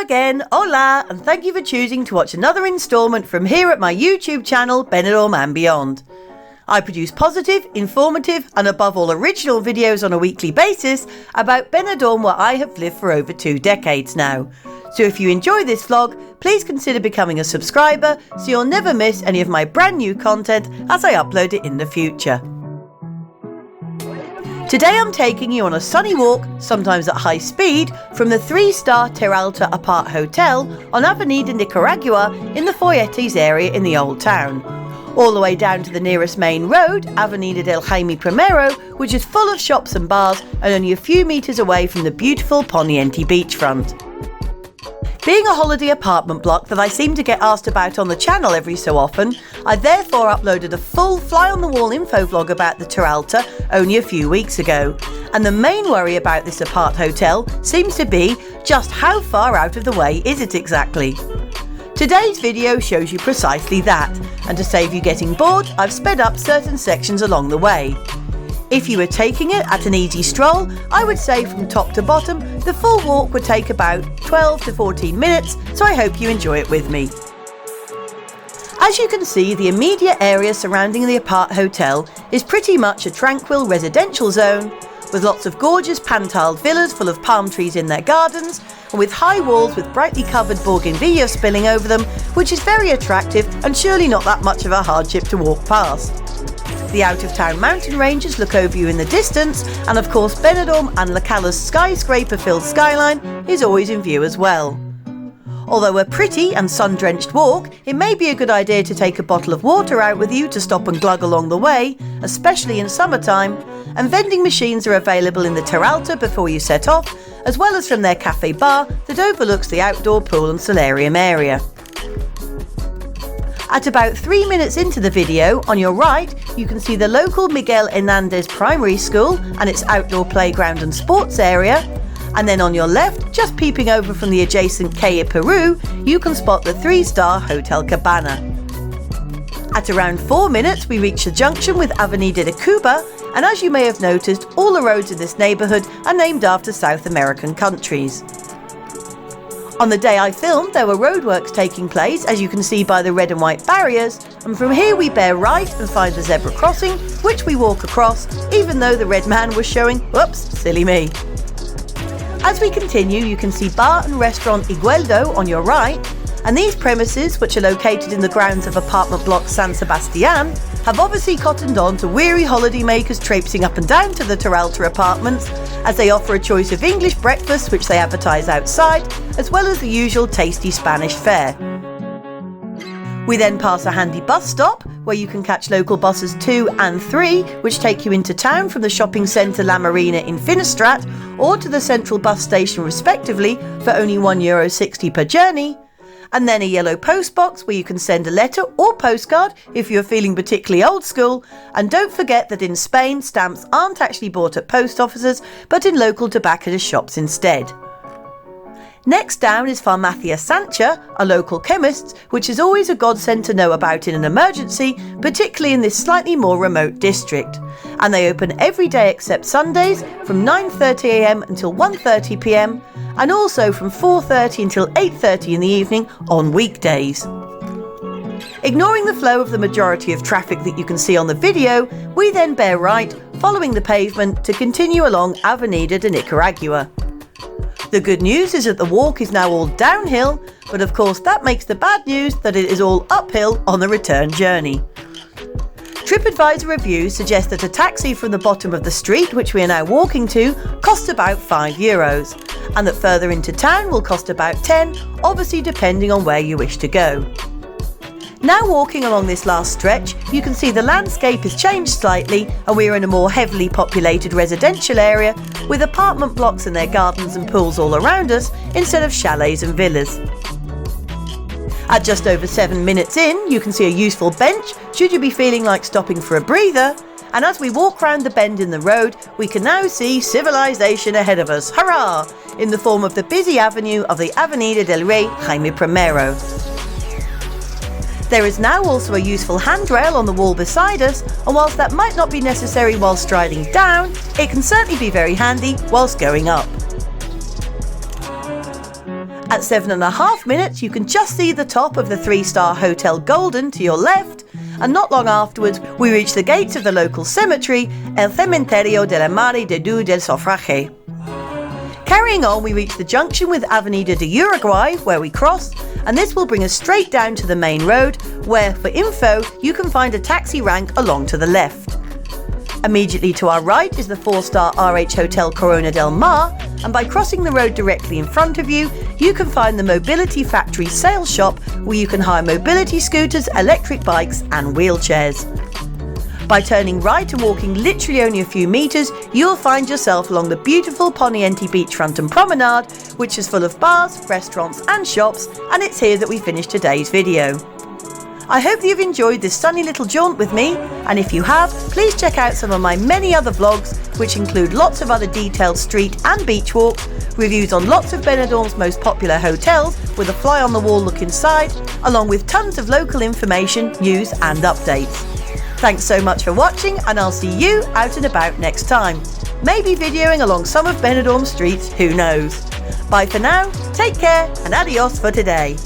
again, hola, and thank you for choosing to watch another instalment from here at my YouTube channel, Benidorm and Beyond. I produce positive, informative and above all original videos on a weekly basis about Benidorm, where I have lived for over 2 decades now. So if you enjoy this vlog, please consider becoming a subscriber so you'll never miss any of my brand new content as I upload it in the future. Today I'm taking you on a sunny walk, sometimes at high speed, from the 3-star Terralta Apartments Hotel on Avenida Nicaragua in the Folletes area in the Old Town, all the way down to the nearest main road, Avenida del Jaime Primero, which is full of shops and bars and only a few metres away from the beautiful Poniente beachfront. Being a holiday apartment block that I seem to get asked about on the channel every so often, I therefore uploaded a full fly-on-the-wall info vlog about the Terralta only a few weeks ago. And the main worry about this apart hotel seems to be just how far out of the way is it exactly? Today's video shows you precisely that, and to save you getting bored, I've sped up certain sections along the way. If you were taking it at an easy stroll, I would say from top to bottom, the full walk would take about 12 to 14 minutes, so I hope you enjoy it with me. As you can see, the immediate area surrounding the apart hotel is pretty much a tranquil residential zone, with lots of gorgeous pan-tiled villas full of palm trees in their gardens, and with high walls with brightly covered bougainvillea spilling over them, which is very attractive and surely not that much of a hardship to walk past. The out-of-town mountain ranges look over you in the distance, and of course Benidorm and La Cala's skyscraper-filled skyline is always in view as well. Although a pretty and sun-drenched walk, it may be a good idea to take a bottle of water out with you to stop and glug along the way, especially in summertime, and vending machines are available in the Terralta before you set off, as well as from their cafe bar that overlooks the outdoor pool and solarium area. At about 3 minutes into the video, on your right, you can see the local Miguel Hernandez Primary School and its outdoor playground and sports area. And then on your left, just peeping over from the adjacent Calle Peru, you can spot the 3-star Hotel Cabana. At around 4 minutes, we reach the junction with Avenida de Cuba, and as you may have noticed, all the roads in this neighbourhood are named after South American countries. On the day I filmed, there were roadworks taking place, as you can see by the red and white barriers, and from here we bear right and find the zebra crossing, which we walk across, even though the red man was showing, whoops, silly me. As we continue, you can see bar and restaurant Igueldo on your right, and these premises, which are located in the grounds of apartment block San Sebastian, have obviously cottoned on to weary holidaymakers traipsing up and down to the Terralta Apartments, as they offer a choice of English breakfasts which they advertise outside, as well as the usual tasty Spanish fare. We then pass a handy bus stop, where you can catch local buses 2 and 3, which take you into town from the shopping centre La Marina in Finestrat, or to the central bus station respectively, for only €1.60 per journey. And then a yellow post box where you can send a letter or postcard if you're feeling particularly old school. And don't forget that in Spain, stamps aren't actually bought at post offices, but in local tobacconist shops instead. Next down is Farmacia Sancha, a local chemist, which is always a godsend to know about in an emergency, particularly in this slightly more remote district. And they open every day except Sundays from 9:30 AM until 1:30 PM, and also from 4:30 until 8:30 in the evening on weekdays. Ignoring the flow of the majority of traffic that you can see on the video, we then bear right, following the pavement, to continue along Avenida de Nicaragua. The good news is that the walk is now all downhill, but of course that makes the bad news that it is all uphill on the return journey. TripAdvisor reviews suggest that a taxi from the bottom of the street, which we are now walking to, costs about €5, and that further into town will cost about 10, obviously depending on where you wish to go. Now walking along this last stretch, you can see the landscape has changed slightly, and we are in a more heavily populated residential area with apartment blocks and their gardens and pools all around us instead of chalets and villas. At just over 7 minutes in, you can see a useful bench should you be feeling like stopping for a breather, and as we walk round the bend in the road, we can now see civilization ahead of us, hurrah, in the form of the busy avenue of the Avenida del Rey Jaime Primero. There is now also a useful handrail on the wall beside us, and whilst that might not be necessary while striding down, it can certainly be very handy whilst going up. At 7.5 minutes, you can just see the top of the 3-star Hotel Golden to your left, and not long afterwards, we reach the gates of the local cemetery, El Cementerio de la Madre de Dios del Sufragio. Carrying on, we reach the junction with Avenida de Uruguay, where we cross, and this will bring us straight down to the main road, where, for info, you can find a taxi rank along to the left. Immediately to our right is the 4-star RH Hotel Corona del Mar, and by crossing the road directly in front of you, you can find the Mobility Factory sales shop, where you can hire mobility scooters, electric bikes and wheelchairs. By turning right and walking literally only a few metres, you'll find yourself along the beautiful Poniente beachfront and promenade, which is full of bars, restaurants and shops, and it's here that we finish today's video. I hope that you've enjoyed this sunny little jaunt with me, and if you have, please check out some of my many other vlogs, which include lots of other detailed street and beach walks, reviews on lots of Benidorm's most popular hotels with a fly-on-the-wall look inside, along with tons of local information, news and updates. Thanks so much for watching, and I'll see you out and about next time. Maybe videoing along some of Benidorm's streets, who knows. Bye for now, take care and adios for today.